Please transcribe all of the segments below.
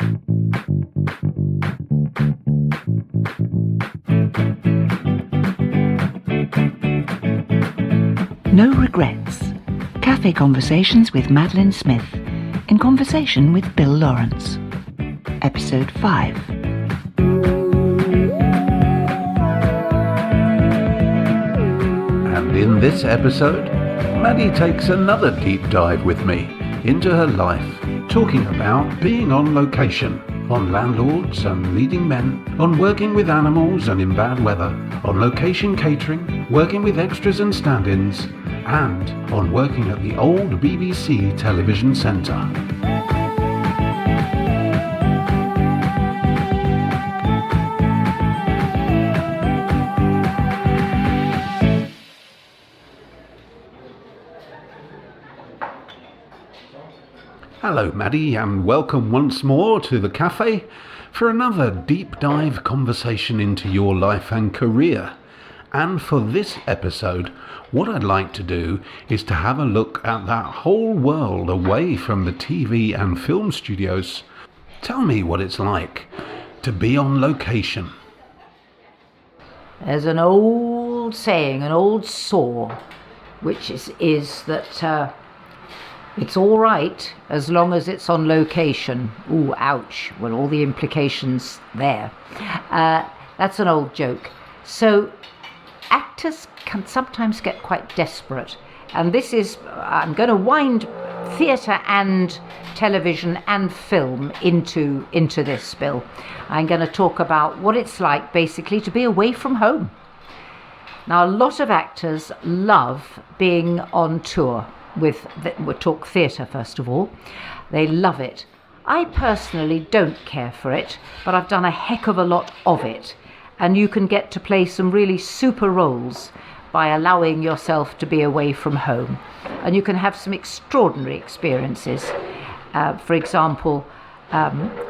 No Regrets. Cafe Conversations with Madeline Smith in conversation with Bill Lawrence. Episode 5. And in this episode, Maddie takes another deep dive with me into her life, talking about being on location, on landlords and leading men, on working with animals and in bad weather, on location catering, working with extras and stand-ins, and on working at the old BBC television centre. Hello Maddie, and welcome once more to the cafe for another deep dive conversation into your life and career. And for this episode, what I'd like to do is to have a look at that whole world away from the TV and film studios. Tell me what it's like to be on location. There's an old saying, an old saw, which is that it's all right as long as it's on location. Ooh, ouch. Well, all the implications there. That's an old joke. So actors can sometimes get quite desperate. And this is, I'm going to wind theatre and television and film into this, Bill. I'm going to talk about what it's like basically to be away from home. Now, a lot of actors love being on tour we'll talk theatre first of all. They love it. I personally don't care for it, but I've done a heck of a lot of it. And you can get to play some really super roles by allowing yourself to be away from home. And you can have some extraordinary experiences. For example,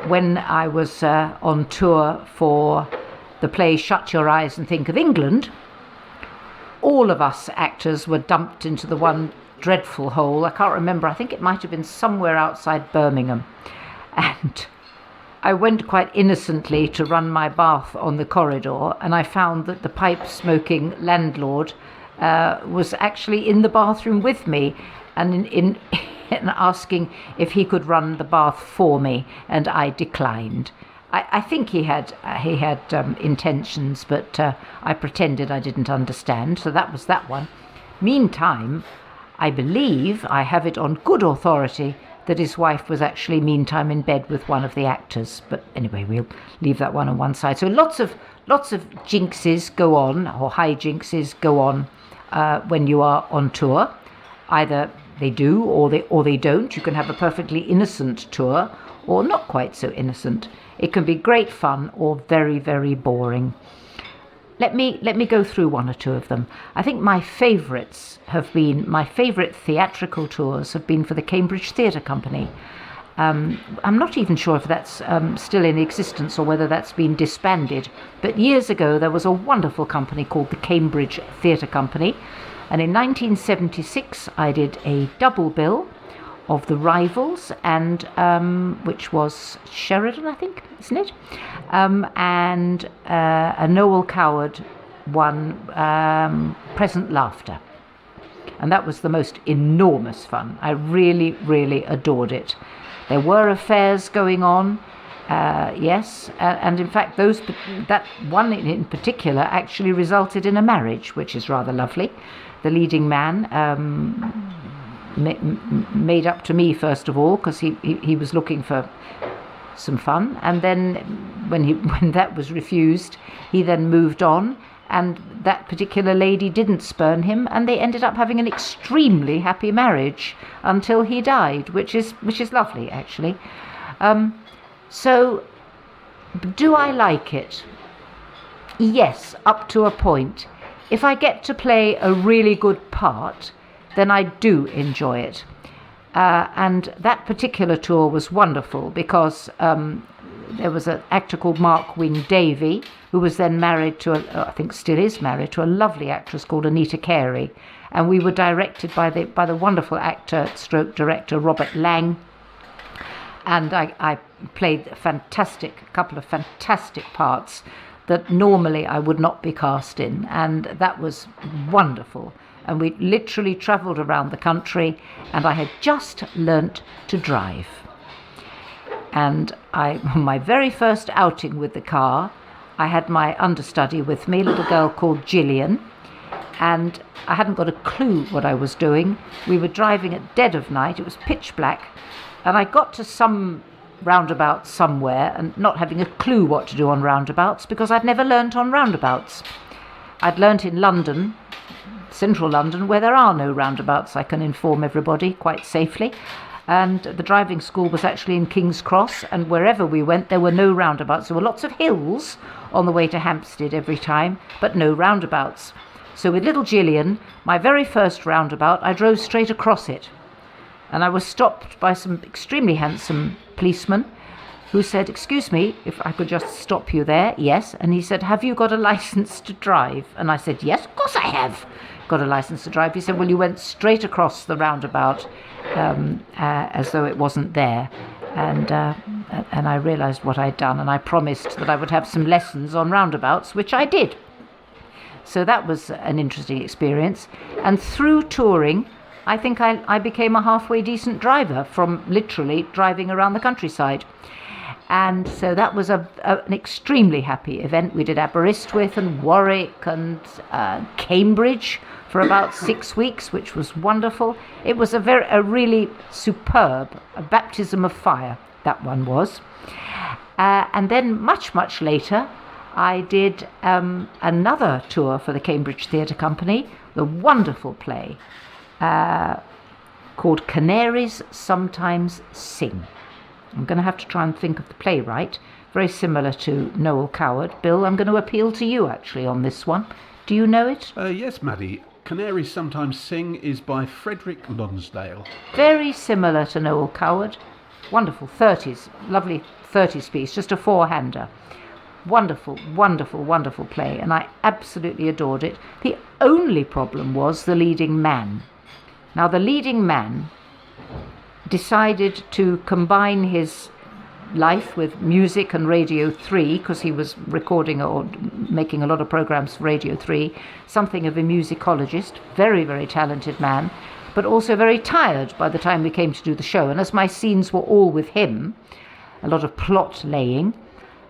when I was on tour for the play Shut Your Eyes and Think of England, all of us actors were dumped into the one dreadful hole. I can't remember. I think it might have been somewhere outside Birmingham. And I went quite innocently to run my bath on the corridor, and I found that the pipe-smoking landlord was actually in the bathroom with me and in asking if he could run the bath for me, and I declined. I think he had intentions, but I pretended I didn't understand, so that was that one. Meantime, I believe, I have it on good authority, that his wife was actually meantime in bed with one of the actors. But anyway, we'll leave that one on one side. So lots of jinxes go on, or high jinxes go on when you are on tour. Either they do or they don't. You can have a perfectly innocent tour or not quite so innocent. It can be great fun or very, very boring. Let me go through one or two of them. I think my favourite theatrical tours have been for the Cambridge Theatre Company. I'm not even sure if that's still in existence or whether that's been disbanded. But years ago there was a wonderful company called the Cambridge Theatre Company. And in 1976 I did a double bill of The Rivals, and which was Sheridan, I think, isn't it? And a Noel Coward one, Present Laughter. And that was the most enormous fun. I really, really adored it. There were affairs going on, yes, and in fact that one in particular actually resulted in a marriage, which is rather lovely. The leading man made up to me first of all, because he was looking for some fun, and then when that was refused, he then moved on, and that particular lady didn't spurn him, and they ended up having an extremely happy marriage until he died, which is lovely actually. So do I like it? Yes, up to a point. If I get to play a really good part, then I do enjoy it. And that particular tour was wonderful because there was an actor called Mark Wing Davey, who was then married to, I think still is married to, a lovely actress called Anita Carey. And we were directed by the wonderful actor stroke director Robert Lang. and I played a couple of fantastic parts that normally I would not be cast in, and that was wonderful. And we literally travelled around the country, and I had just learnt to drive. And my very first outing with the car, I had my understudy with me, a little girl called Gillian, and I hadn't got a clue what I was doing. We were driving at dead of night, it was pitch black, and I got to some roundabout somewhere, and not having a clue what to do on roundabouts, because I'd never learnt on roundabouts. I'd learnt in London, central London, where there are no roundabouts, I can inform everybody quite safely. And the driving school was actually in King's Cross, and wherever we went there were no roundabouts. There were lots of hills on the way to Hampstead every time, but no roundabouts. So with little Gillian, my very first roundabout, I drove straight across it. And I was stopped by some extremely handsome policeman who said, "Excuse me, if I could just stop you there." Yes. And he said, "Have you got a license to drive?" And I said, "Yes, of course I have got a license to drive." He said, "Well, you went straight across the roundabout as though it wasn't there." And I realised what I'd done, and I promised that I would have some lessons on roundabouts, which I did. So that was an interesting experience. And through touring, I think I became a halfway decent driver from literally driving around the countryside. And so that was an extremely happy event. We did Aberystwyth and Warwick and Cambridge for about 6 weeks, which was wonderful. It was a really superb baptism of fire, that one was. And then much, much later, I did another tour for the Cambridge Theatre Company, the wonderful play called Canaries Sometimes Sing. I'm going to have to try and think of the playwright, very similar to Noel Coward. Bill, I'm going to appeal to you actually on this one. Do you know it? Yes, Maddie. Canaries Sometimes Sing is by Frederick Lonsdale. Very similar to Noel Coward. Wonderful, 30s, lovely 30s piece, just a four-hander. Wonderful, wonderful, wonderful play, and I absolutely adored it. The only problem was the leading man. Now, the leading man decided to combine his life with music and Radio 3, because he was recording or making a lot of programs for Radio 3, something of a musicologist, very, very talented man, but also very tired by the time we came to do the show. And as my scenes were all with him, a lot of plot laying,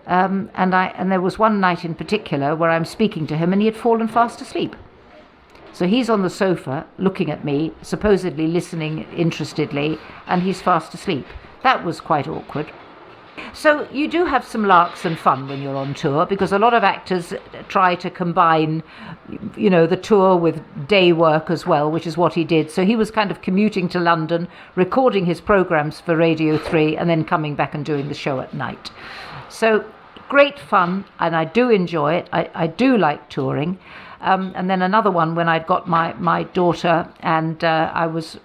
and there was one night in particular where I'm speaking to him and he had fallen fast asleep. So he's on the sofa looking at me, supposedly listening interestedly, and he's fast asleep. That was quite awkward. So you do have some larks and fun when you're on tour, because a lot of actors try to combine, the tour with day work as well, which is what he did. So he was kind of commuting to London, recording his programs for Radio 3, and then coming back and doing the show at night. So great fun, and I do enjoy it. I do like touring. And then another one when I'd got my daughter, and I was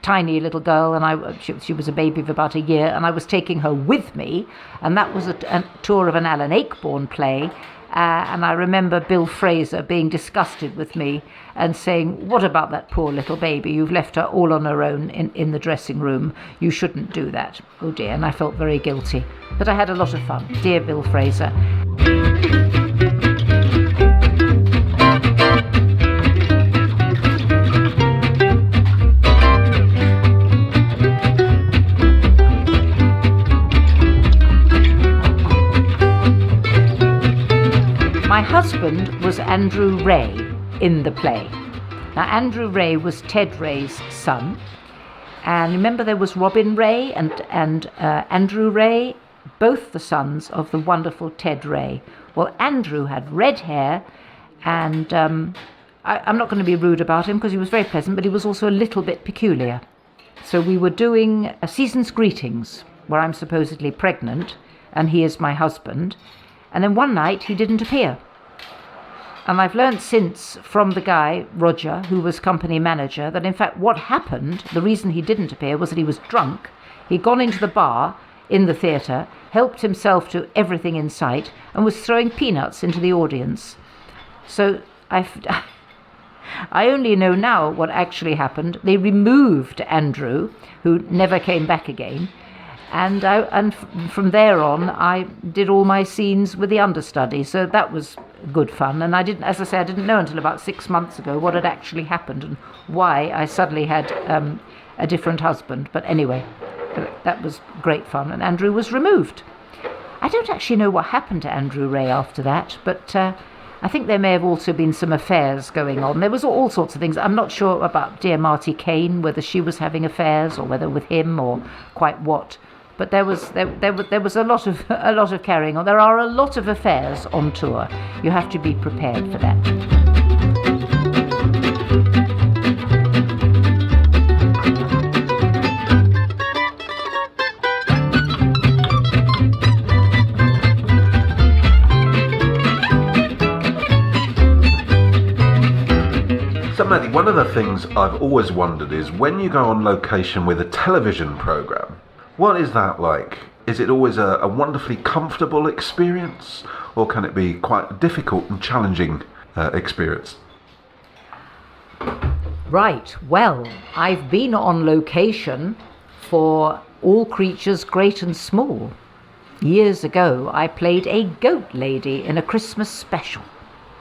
tiny little girl, and she was a baby of about a year, and I was taking her with me, and that was a tour of an Alan Ayckbourn play, and I remember Bill Fraser being disgusted with me and saying, "What about that poor little baby? You've left her all on her own in the dressing room. You shouldn't do that." Oh dear, and I felt very guilty. But I had a lot of fun. Dear Bill Fraser. My husband was Andrew Ray in the play. Now, Andrew Ray was Ted Ray's son. And remember, there was Robin Ray and Andrew Ray, both the sons of the wonderful Ted Ray. Well, Andrew had red hair, and I'm not going to be rude about him because he was very pleasant, but he was also a little bit peculiar. So we were doing a season's greetings where I'm supposedly pregnant, and he is my husband. And then one night he didn't appear. And I've learned since from the guy, Roger, who was company manager, that in fact what happened, the reason he didn't appear was that he was drunk. He'd gone into the bar in the theatre, helped himself to everything in sight, and was throwing peanuts into the audience. So I only know now what actually happened. They removed Andrew, who never came back again, And from there on, I did all my scenes with the understudy. So that was good fun. And I didn't know until about 6 months ago what had actually happened and why I suddenly had a different husband. But anyway, that was great fun. And Andrew was removed. I don't actually know what happened to Andrew Ray after that, but I think there may have also been some affairs going on. There was all sorts of things. I'm not sure about dear Marty Kane, whether she was having affairs or whether with him or quite what. But there was a lot of carrying on. There are a lot of affairs on tour. You have to be prepared for that. So Maddie, one of the things I've always wondered is when you go on location with a television programme, what is that like? Is it always a wonderfully comfortable experience, or can it be quite a difficult and challenging experience? Right, well, I've been on location for All Creatures Great and Small. Years ago, I played a goat lady in a Christmas special.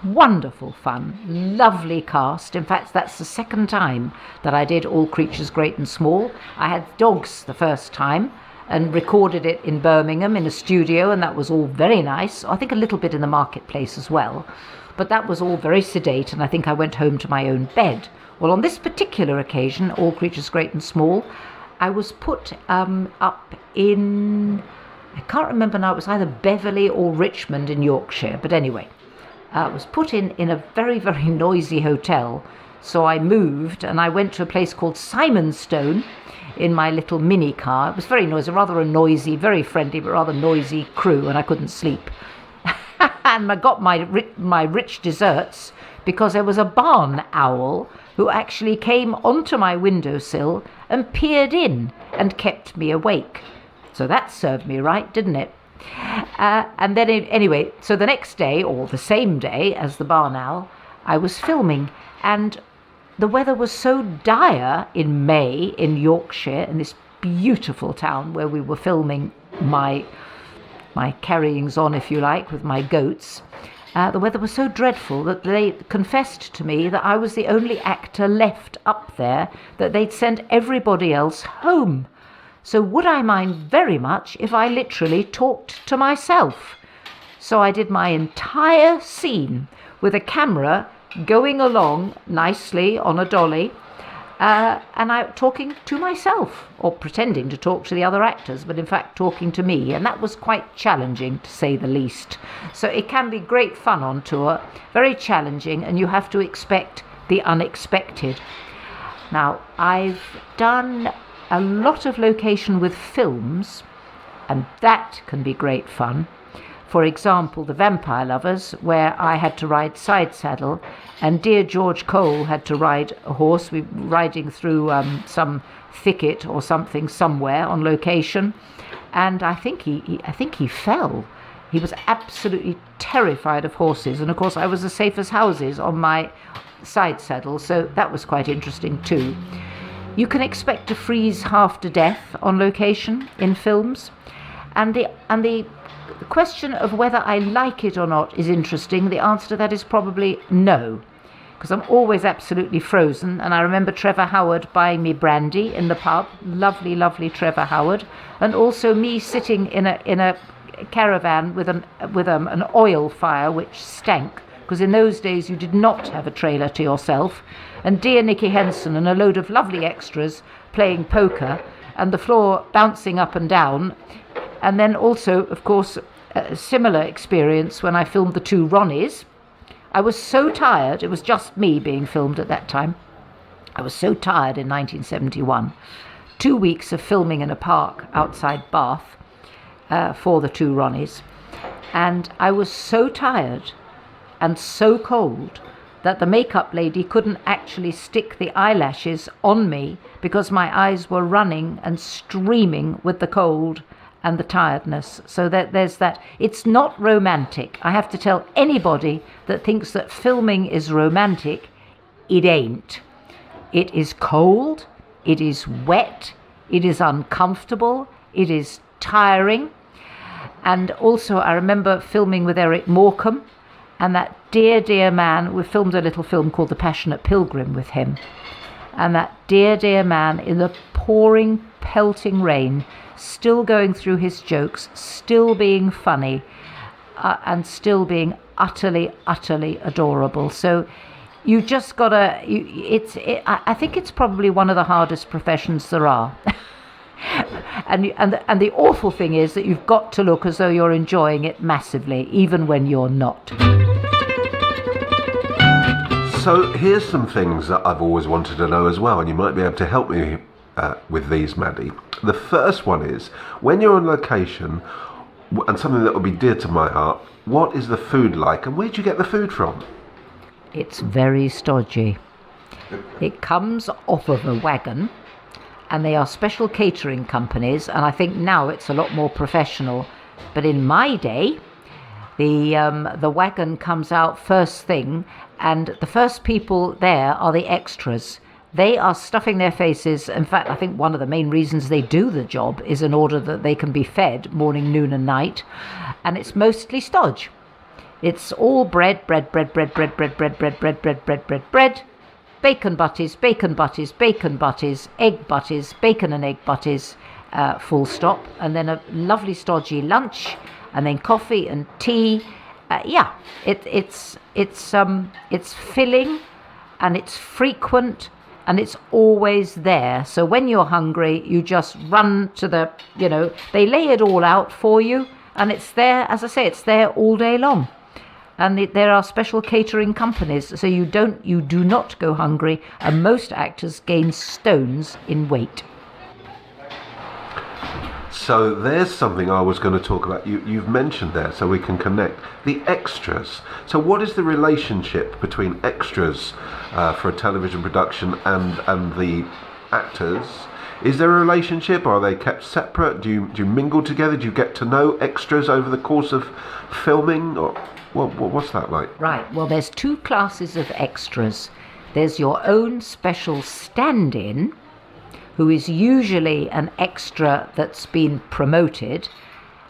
Wonderful fun, lovely cast. In fact, that's the second time that I did All Creatures Great and Small. I had dogs the first time and recorded it in Birmingham in a studio, and that was all very nice. I think a little bit in the marketplace as well. But that was all very sedate, and I think I went home to my own bed. Well, on this particular occasion, All Creatures Great and Small, I was put up in, I can't remember now, it was either Beverley or Richmond in Yorkshire, but anyway. Was put in a very, very noisy hotel. So I moved and I went to a place called Simonstone in my little mini car. It was very noisy, rather a noisy, very friendly, but rather noisy crew, and I couldn't sleep. And I got my rich desserts because there was a barn owl who actually came onto my windowsill and peered in and kept me awake. So that served me right, didn't it? And then anyway, so the next day, or the same day as the barn owl, I was filming, and the weather was so dire in May in Yorkshire, in this beautiful town where we were filming my carryings on, if you like, with my goats. The weather was so dreadful that they confessed to me that I was the only actor left up there, that they'd sent everybody else home. So would I mind very much if I literally talked to myself? So I did my entire scene with a camera going along nicely on a dolly, and I talking to myself, or pretending to talk to the other actors, but in fact talking to me, and that was quite challenging, to say the least. So it can be great fun on tour, very challenging, and you have to expect the unexpected. Now, I've done a lot of location with films, and that can be great fun. For example, The Vampire Lovers, where I had to ride side saddle, and dear George Cole had to ride a horse. We were riding through some thicket or something somewhere on location, and I think he fell. He was absolutely terrified of horses, and of course I was as safe as houses on my side saddle, so that was quite interesting too. You can expect to freeze half to death on location in films, and the question of whether I like it or not is interesting. The answer to that is probably no, because I'm always absolutely frozen. And I remember Trevor Howard buying me brandy in the pub, lovely Trevor Howard, and also me sitting in a caravan with an oil fire which stank, because in those days you did not have a trailer to yourself, and dear Nicky Henson and a load of lovely extras playing poker, and the floor bouncing up and down. And then also, of course, a similar experience when I filmed The Two Ronnies. I was so tired, it was just me being filmed at that time. I was so tired in 1971. 2 weeks of filming in a park outside Bath for The Two Ronnies. And I was so tired and so cold that the makeup lady couldn't actually stick the eyelashes on me because my eyes were running and streaming with the cold and the tiredness. So that there's that. It's not romantic. I have to tell anybody that thinks that filming is romantic, it ain't. It is cold, it is wet, it is uncomfortable, It is tiring. And also I remember filming with Eric Morecambe, and that dear man, we filmed a little film called The Passionate Pilgrim with him. And that dear man in the pouring, pelting rain, still going through his jokes, still being funny, and still being utterly adorable. So you just gotta, I think it's probably one of the hardest professions there are. and the awful thing is that you've got to look as though you're enjoying it massively, even when you're not. So here's some things that I've always wanted to know as well, and you might be able to help me with these, Maddie. The first one is, when you're on location, and something that will be dear to my heart, what is the food like, and where do you get the food from? It's very stodgy. It comes off of a wagon, and they are special catering companies, and I think now it's a lot more professional. But in my day, the wagon comes out first thing, and the first people there are the extras. They are stuffing their faces. In fact, I think one of the main reasons they do the job is in order that they can be fed morning, noon and night. And it's mostly stodge. It's all bread, bacon butties, egg butties, bacon and egg butties, full stop. And then a lovely stodgy lunch, and then coffee and tea. It's filling, and it's frequent, and it's always there. So when you're hungry, you just run to they lay it all out for you, and it's there, as I say, it's there all day long. And there are special catering companies, so you do not go hungry, and most actors gain stones in weight. So there's something I was going to talk about. You've mentioned there, so we can connect. The extras. So what is the relationship between extras for a television production and the actors? Is there a relationship? Are they kept separate? Do you mingle together? Do you get to know extras over the course of filming? Or what's that like? Right. Well, there's two classes of extras. There's your own special stand-in, who is usually an extra that's been promoted,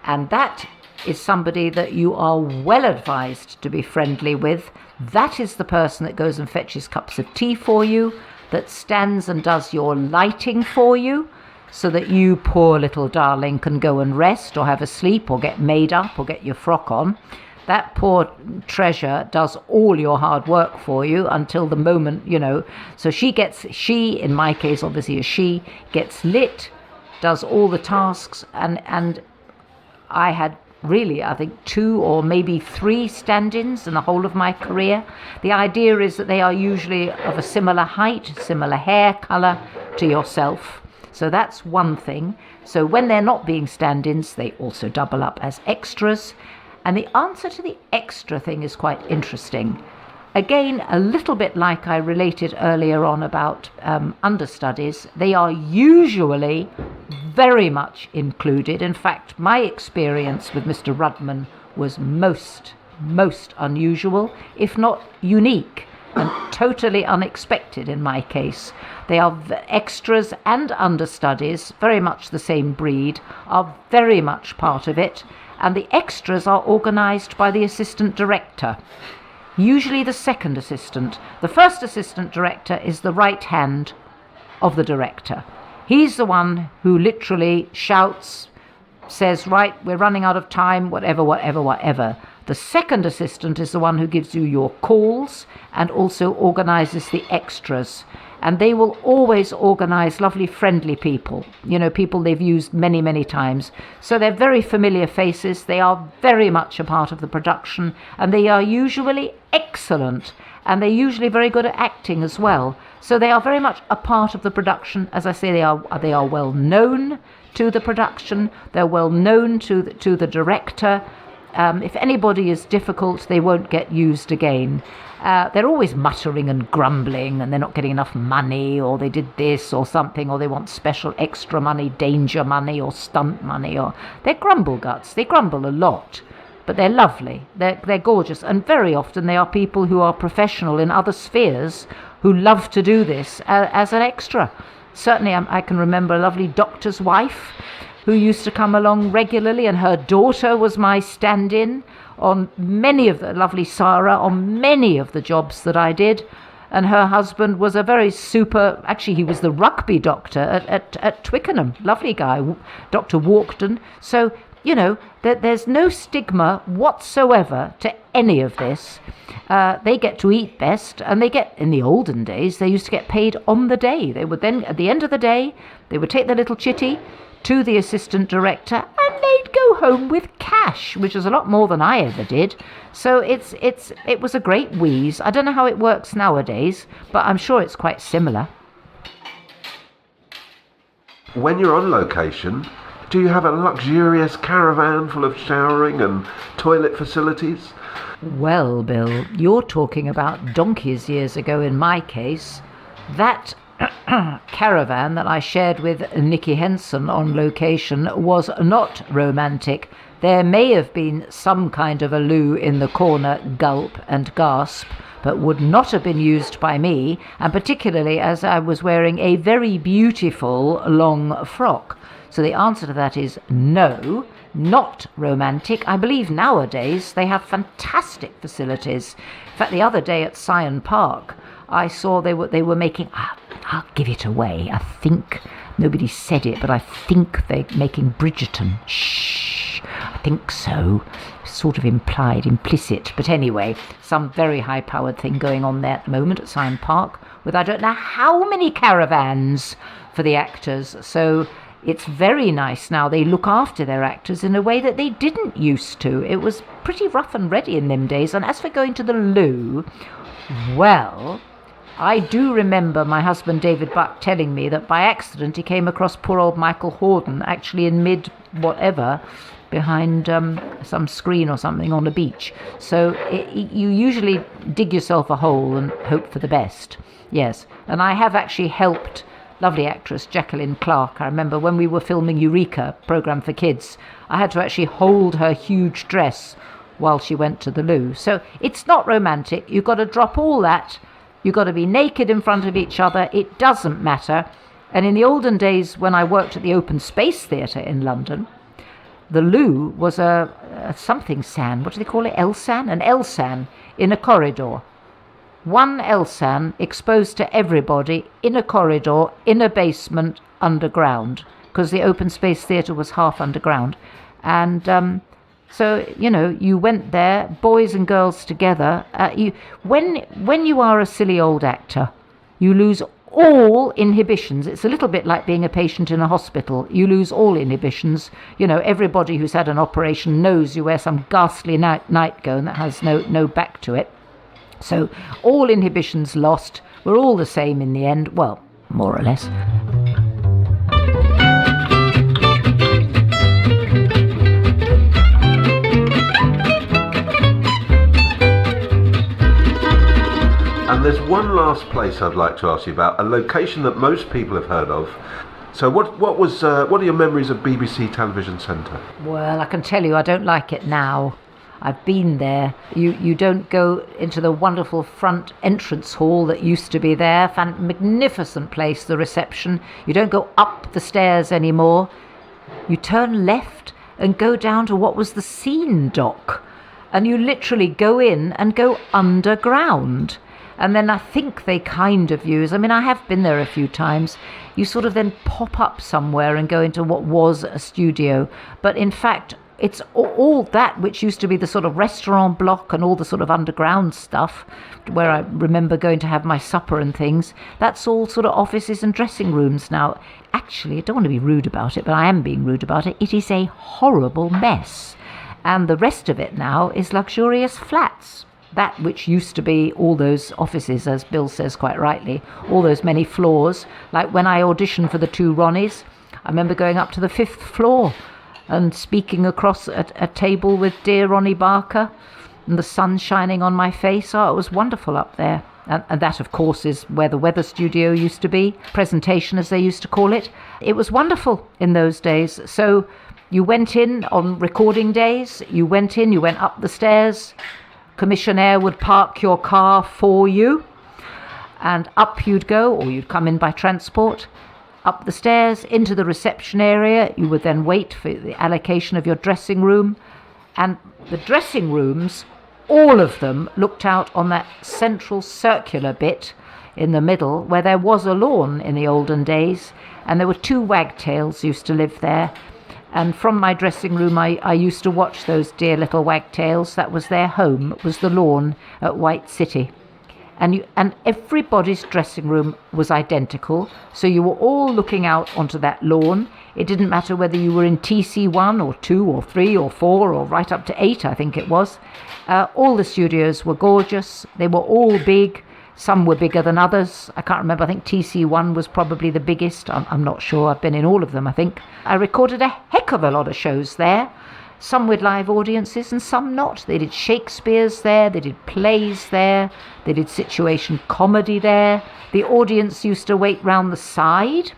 and that is somebody that you are well advised to be friendly with. That is the person that goes and fetches cups of tea for you, that stands and does your lighting for you, so that you, poor little darling, can go and rest or have a sleep or get made up or get your frock on. That poor treasure does all your hard work for you until the moment, So she, in my case, obviously, she gets lit, does all the tasks, and I had really, I think, 2 or maybe 3 stand-ins in the whole of my career. The idea is that they are usually of a similar height, similar hair colour to yourself. So that's one thing. So when they're not being stand-ins, they also double up as extras. And the answer to the extra thing is quite interesting. Again, a little bit like I related earlier on about understudies, they are usually very much included. In fact, my experience with Mr. Rudman was most unusual, if not unique, and totally unexpected in my case. They are extras and understudies, very much the same breed, are very much part of it. And the extras are organised by the assistant director, usually the second assistant. The first assistant director is the right hand of the director. He's the one who literally shouts, says, right, we're running out of time, whatever. The second assistant is the one who gives you your calls and also organises the extras. And they will always organise lovely, friendly people, people they've used many, many times. So they're very familiar faces. They are very much a part of the production, and they are usually excellent, and they're usually very good at acting as well. So they are very much a part of the production. As I say, they are well known to the production. They're well known to the director. If anybody is difficult, they won't get used again. They're always muttering and grumbling, and they're not getting enough money, or they did this or something, or they want special extra money, danger money or stunt money, or they're grumble guts. They grumble a lot, but they're lovely. They're gorgeous, and very often they are people who are professional in other spheres who love to do this as an extra. Certainly, I can remember a lovely doctor's wife who used to come along regularly, and her daughter was my stand-in on many of the lovely Sarah, on many of the jobs that I did. And her husband was a very actually he was the rugby doctor at Twickenham, lovely guy, Dr. Walkden. So, there's no stigma whatsoever to any of this. They get to eat best, and in the olden days, they used to get paid on the day. They would then, at the end of the day, they would take the little chitty to the assistant director, and they'd go home with cash, which is a lot more than I ever did. So it was a great wheeze. I don't know how it works nowadays, but I'm sure it's quite similar. When you're on location, do you have a luxurious caravan full of showering and toilet facilities? Well, Bill, you're talking about donkey's years ago in my case. That caravan that I shared with Nicky Henson on location was not romantic. There may have been some kind of a loo in the corner, gulp and gasp, but would not have been used by me, and particularly as I was wearing a very beautiful long frock. So the answer to that is no, not romantic. I believe nowadays they have fantastic facilities. In fact, the other day at Syon Park, I saw they were making, I'll give it away, I think, nobody said it, but I think they're making Bridgerton. Shh, I think so. Sort of implied, implicit. But anyway, some very high-powered thing going on there at the moment at Syon Park with I don't know how many caravans for the actors. So it's very nice now. They look after their actors in a way that they didn't used to. It was pretty rough and ready in them days. And as for going to the loo, well, I do remember my husband David Buck telling me that by accident he came across poor old Michael Horden actually in mid-whatever, behind some screen or something on a beach. So you usually dig yourself a hole and hope for the best. Yes, and I have actually helped lovely actress Jacqueline Clark. I remember when we were filming Eureka, programme for kids, I had to actually hold her huge dress while she went to the loo. So it's not romantic. You've got to drop all that. You've got to be naked in front of each other. It doesn't matter. And in the olden days when I worked at the Open Space Theatre in London, the loo was a something san. What do they call it? Elsan? An Elsan in a corridor. One Elsan exposed to everybody in a corridor, in a basement, underground, because the Open Space Theatre was half underground. And so, you went there, boys and girls together. When you are a silly old actor, you lose all inhibitions. It's a little bit like being a patient in a hospital. You lose all inhibitions. Everybody who's had an operation knows you wear some ghastly nightgown that has no back to it. So all inhibitions lost. We're all the same in the end. Well, more or less. And there's one last place I'd like to ask you about, a location that most people have heard of. So what are your memories of BBC Television Centre? Well, I can tell you I don't like it now. I've been there. You don't go into the wonderful front entrance hall that used to be there. Magnificent place, the reception. You don't go up the stairs anymore. You turn left and go down to what was the scene dock. And you literally go in and go underground. And then I think they kind of use, I have been there a few times, you sort of then pop up somewhere and go into what was a studio. But in fact, it's all that which used to be the sort of restaurant block and all the sort of underground stuff where I remember going to have my supper and things. That's all sort of offices and dressing rooms now. Actually, I don't want to be rude about it, but I am being rude about it. It is a horrible mess. And the rest of it now is luxurious flats. That which used to be all those offices, as Bill says quite rightly, all those many floors. Like when I auditioned for the two Ronnies, I remember going up to the 5th floor and speaking across a table with dear Ronnie Barker and the sun shining on my face. Oh, it was wonderful up there. And that, of course, is where the weather studio used to be, presentation as they used to call it. It was wonderful in those days. So you went in on recording days, you went up the stairs, commissionaire would park your car for you, and up you'd go, or you'd come in by transport. up the stairs into the reception area. You would then wait for the allocation of your dressing room. And the dressing rooms, all of them looked out on that central circular bit in the middle where there was a lawn in the olden days, and there were 2 wagtails used to live there. And from my dressing room I used to watch those dear little wagtails. That was their home. It was the lawn at White City. And everybody's dressing room was identical, so you were all looking out onto that lawn. It didn't matter whether you were in TC1 or 2 or 3 or 4 or right up to 8, I think it was. All the studios were gorgeous. They were all big. Some were bigger than others. I can't remember. I think TC1 was probably the biggest. I'm not sure. I've been in all of them, I think. I recorded a heck of a lot of shows there. Some with live audiences and some not. They did Shakespeare's there, they did plays there, they did situation comedy there. The audience used to wait round the side.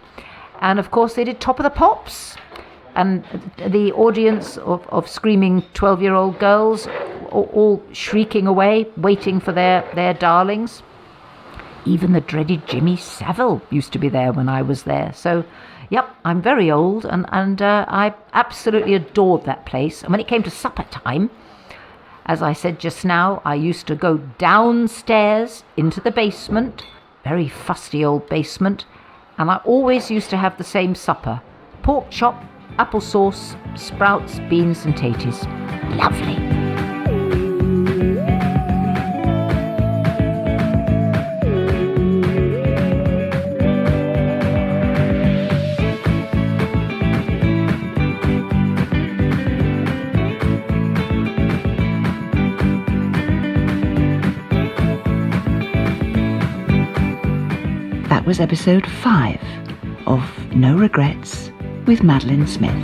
And of course they did Top of the Pops. And the audience of screaming 12-year-old girls all shrieking away, waiting for their darlings. Even the dreaded Jimmy Savile used to be there when I was there. So, yep, I'm very old, and I absolutely adored that place. And when it came to supper time, as I said just now, I used to go downstairs into the basement, very fusty old basement, and I always used to have the same supper: pork chop, applesauce, sprouts, beans and taties. Lovely. That was episode 5 of No Regrets with Madeline Smith.